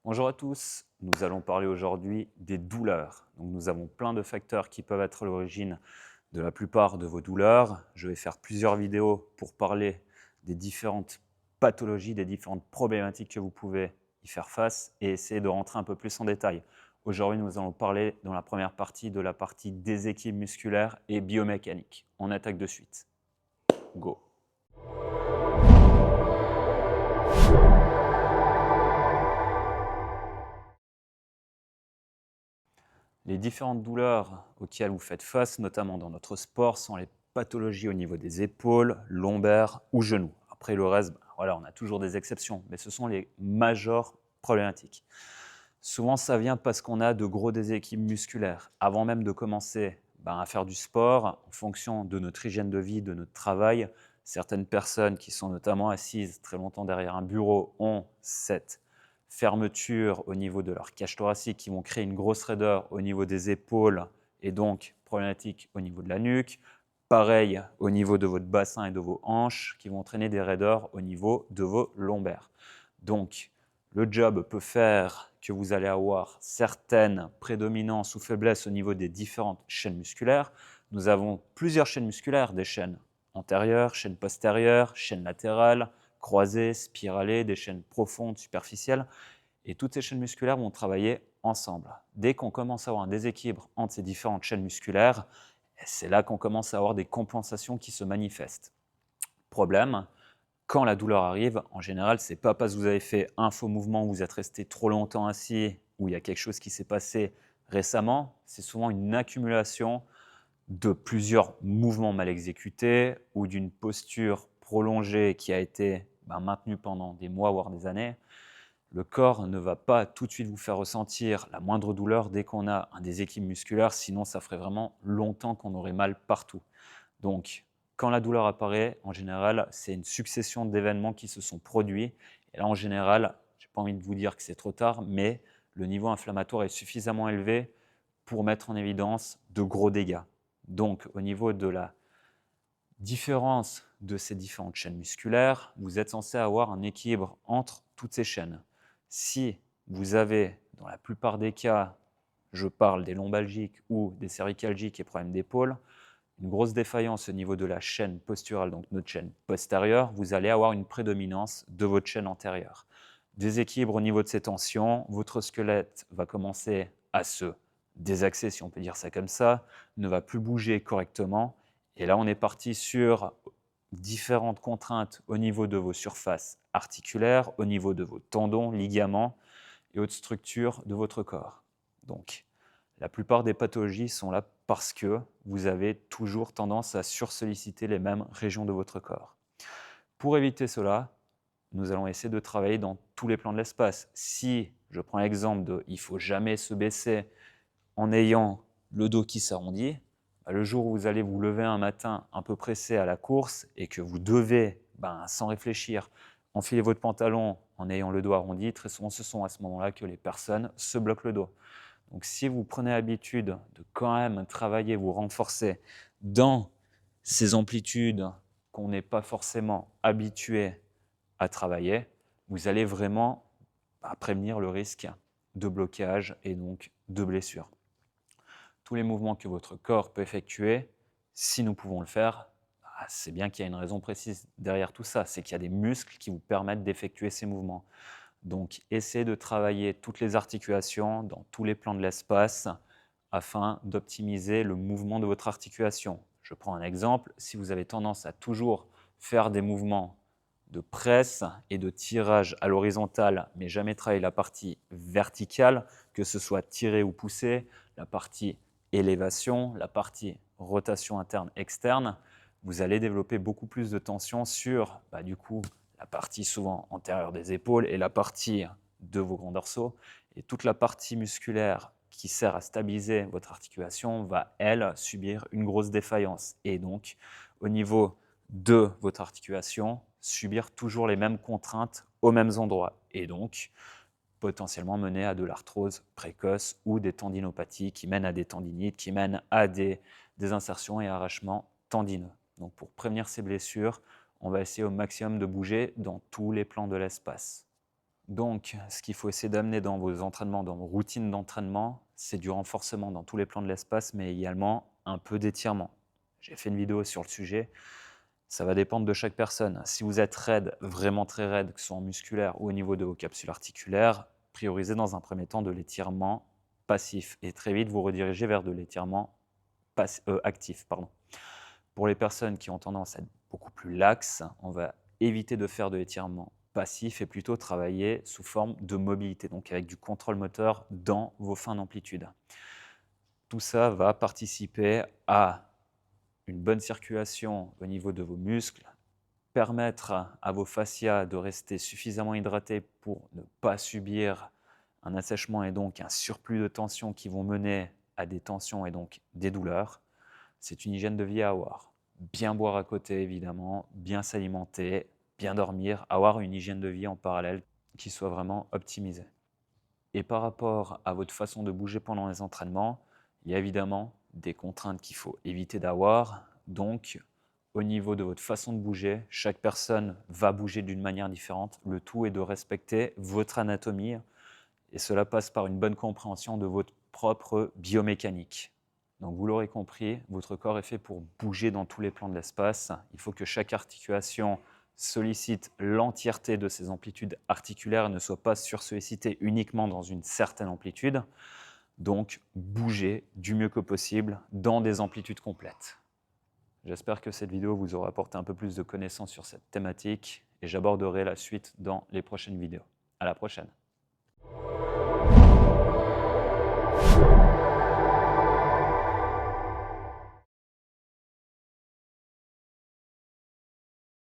Bonjour à tous, nous allons parler aujourd'hui des douleurs. Donc, nous avons plein de facteurs qui peuvent être à l'origine de la plupart de vos douleurs. Je vais faire plusieurs vidéos pour parler des différentes pathologies, des différentes problématiques que vous pouvez y faire face et essayer de rentrer un peu plus en détail. Aujourd'hui, nous allons parler dans la première partie de la partie déséquilibre musculaire et biomécanique. On attaque de suite. Go! Les différentes douleurs auxquelles vous faites face, notamment dans notre sport, sont les pathologies au niveau des épaules, lombaires ou genoux. Après le reste, voilà, on a toujours des exceptions, mais ce sont les majeures problématiques. Souvent, ça vient parce qu'on a de gros déséquilibres musculaires. Avant même de commencer à faire du sport, en fonction de notre hygiène de vie, de notre travail, certaines personnes qui sont notamment assises très longtemps derrière un bureau ont cette fermeture au niveau de leur cage thoracique qui vont créer une grosse raideur au niveau des épaules et donc problématique au niveau de la nuque. Pareil au niveau de votre bassin et de vos hanches qui vont entraîner des raideurs au niveau de vos lombaires. Donc, le job peut faire que vous allez avoir certaines prédominances ou faiblesses au niveau des différentes chaînes musculaires. Nous avons plusieurs chaînes musculaires, des chaînes antérieures, chaînes postérieures, chaînes latérales, croisées, spiralées, des chaînes profondes, superficielles. Et toutes ces chaînes musculaires vont travailler ensemble. Dès qu'on commence à avoir un déséquilibre entre ces différentes chaînes musculaires, c'est là qu'on commence à avoir des compensations qui se manifestent. Problème, quand la douleur arrive, en général, ce n'est pas parce que vous avez fait un faux mouvement, vous êtes resté trop longtemps assis ou il y a quelque chose qui s'est passé récemment. C'est souvent une accumulation de plusieurs mouvements mal exécutés ou d'une posture prolongée qui a été maintenue pendant des mois, voire des années. Le corps ne va pas tout de suite vous faire ressentir la moindre douleur dès qu'on a un déséquilibre musculaire, sinon ça ferait vraiment longtemps qu'on aurait mal partout. Donc, quand la douleur apparaît, en général, c'est une succession d'événements qui se sont produits. Et là, en général, je n'ai pas envie de vous dire que c'est trop tard, mais le niveau inflammatoire est suffisamment élevé pour mettre en évidence de gros dégâts. Donc, au niveau de la différence de ces différentes chaînes musculaires, vous êtes censé avoir un équilibre entre toutes ces chaînes. Si vous avez, dans la plupart des cas, je parle des lombalgiques ou des cervicalgiques et problèmes d'épaule, une grosse défaillance au niveau de la chaîne posturale, donc notre chaîne postérieure, vous allez avoir une prédominance de votre chaîne antérieure. Déséquilibre au niveau de ces tensions, votre squelette va commencer à se désaxer, si on peut dire ça comme ça, ne va plus bouger correctement. Et là, on est parti sur différentes contraintes au niveau de vos surfaces articulaires, au niveau de vos tendons, ligaments et autres structures de votre corps. Donc, la plupart des pathologies sont là parce que vous avez toujours tendance à sursolliciter les mêmes régions de votre corps. Pour éviter cela, nous allons essayer de travailler dans tous les plans de l'espace. Si je prends l'exemple de il ne faut jamais se baisser en ayant le dos qui s'arrondit, le jour où vous allez vous lever un matin un peu pressé à la course et que vous devez, sans réfléchir, enfiler votre pantalon en ayant le dos arrondi, très souvent ce sont à ce moment-là que les personnes se bloquent le dos. Donc si vous prenez l'habitude de quand même travailler, vous renforcer dans ces amplitudes qu'on n'est pas forcément habitué à travailler, vous allez vraiment prévenir le risque de blocage et donc de blessure. Tous les mouvements que votre corps peut effectuer, si nous pouvons le faire, c'est bien qu'il y a une raison précise derrière tout ça, c'est qu'il y a des muscles qui vous permettent d'effectuer ces mouvements. Donc, essayez de travailler toutes les articulations dans tous les plans de l'espace afin d'optimiser le mouvement de votre articulation. Je prends un exemple, si vous avez tendance à toujours faire des mouvements de presse et de tirage à l'horizontale, mais jamais travailler la partie verticale, que ce soit tirer ou pousser, la partie élévation, la partie rotation interne externe, vous allez développer beaucoup plus de tension sur du coup la partie souvent antérieure des épaules et la partie de vos grands dorsaux. Et toute la partie musculaire qui sert à stabiliser votre articulation va, elle, subir une grosse défaillance. Et donc, au niveau de votre articulation, subir toujours les mêmes contraintes aux mêmes endroits. Et donc, potentiellement mener à de l'arthrose précoce ou des tendinopathies qui mènent à des tendinites, qui mènent à des insertions et arrachements tendineux. Donc pour prévenir ces blessures, on va essayer au maximum de bouger dans tous les plans de l'espace. Donc, ce qu'il faut essayer d'amener dans vos entraînements, dans vos routines d'entraînement, c'est du renforcement dans tous les plans de l'espace, mais également un peu d'étirement. J'ai fait une vidéo sur le sujet. Ça va dépendre de chaque personne. Si vous êtes raide, vraiment très raide, que ce soit en musculaire ou au niveau de vos capsules articulaires, priorisez dans un premier temps de l'étirement passif et très vite vous redirigez vers de l'étirement actif. Pour les personnes qui ont tendance à être beaucoup plus laxes, on va éviter de faire de l'étirement passif et plutôt travailler sous forme de mobilité, donc avec du contrôle moteur dans vos fins d'amplitude. Tout ça va participer à une bonne circulation au niveau de vos muscles, permettre à vos fascias de rester suffisamment hydratés pour ne pas subir un assèchement et donc un surplus de tension qui vont mener à des tensions et donc des douleurs. C'est une hygiène de vie à avoir. Bien boire à côté, évidemment, bien s'alimenter, bien dormir, avoir une hygiène de vie en parallèle qui soit vraiment optimisée. Et par rapport à votre façon de bouger pendant les entraînements, il y a évidemment des contraintes qu'il faut éviter d'avoir. Donc, au niveau de votre façon de bouger, chaque personne va bouger d'une manière différente. Le tout est de respecter votre anatomie et cela passe par une bonne compréhension de votre propre biomécanique. Donc vous l'aurez compris, votre corps est fait pour bouger dans tous les plans de l'espace. Il faut que chaque articulation sollicite l'entièreté de ses amplitudes articulaires et ne soit pas sursollicitée uniquement dans une certaine amplitude. Donc bougez du mieux que possible dans des amplitudes complètes. J'espère que cette vidéo vous aura apporté un peu plus de connaissances sur cette thématique et j'aborderai la suite dans les prochaines vidéos. À la prochaine.